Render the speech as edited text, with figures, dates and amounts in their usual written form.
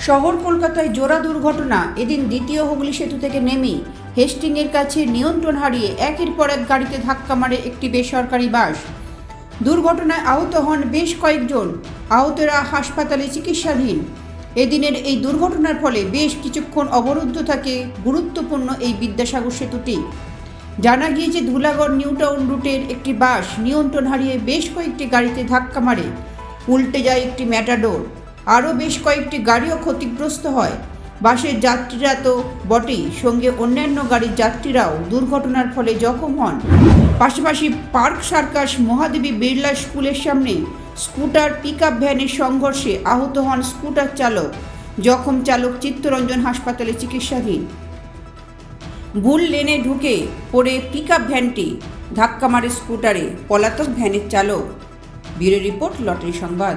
শহর কলকাতায় জোড়া দুর্ঘটনা। এদিন দ্বিতীয় হুগলি সেতু থেকে নেমেই হেস্টিংয়ের কাছে নিয়ন্ত্রণ হারিয়ে একের পর এক গাড়িতে ধাক্কা মারে একটি বেসরকারি বাস। দুর্ঘটনায় আহত হন বেশ কয়েকজন। আহতরা হাসপাতালে চিকিৎসাধীন। এদিনের এই দুর্ঘটনার ফলে বেশ কিছুক্ষণ অবরুদ্ধ থাকে গুরুত্বপূর্ণ এই বিদ্যাসাগর সেতুটি। জানা গিয়েছে ধুলাগড় নিউ টাউন রুটের একটি বাস নিয়ন্ত্রণ হারিয়ে বেশ কয়েকটি গাড়িতে ধাক্কা মারে। উল্টে যায় একটি ম্যাটাডোর। আরও বেশ কয়েকটি গাড়িও ক্ষতিগ্রস্ত হয়। বাসের যাত্রীরা তো বটেই, সঙ্গে অন্যান্য গাড়ির যাত্রীরাও দুর্ঘটনার ফলে জখম হন। পাশাপাশি পার্ক সার্কাস মহাদেবী বিড়লা স্কুলের সামনে স্কুটার পিকআপ ভ্যানের সংঘর্ষে আহত হন স্কুটার চালক। জখম চালক চিত্তরঞ্জন হাসপাতালে চিকিৎসাধীন। ভুল লেনে ঢুকে পড়ে পিকআপ ভ্যানটি ধাক্কা মারে স্কুটারে, পলাতক ভ্যানের চালক। ব্যুরো রিপোর্ট, লটারি সংবাদ।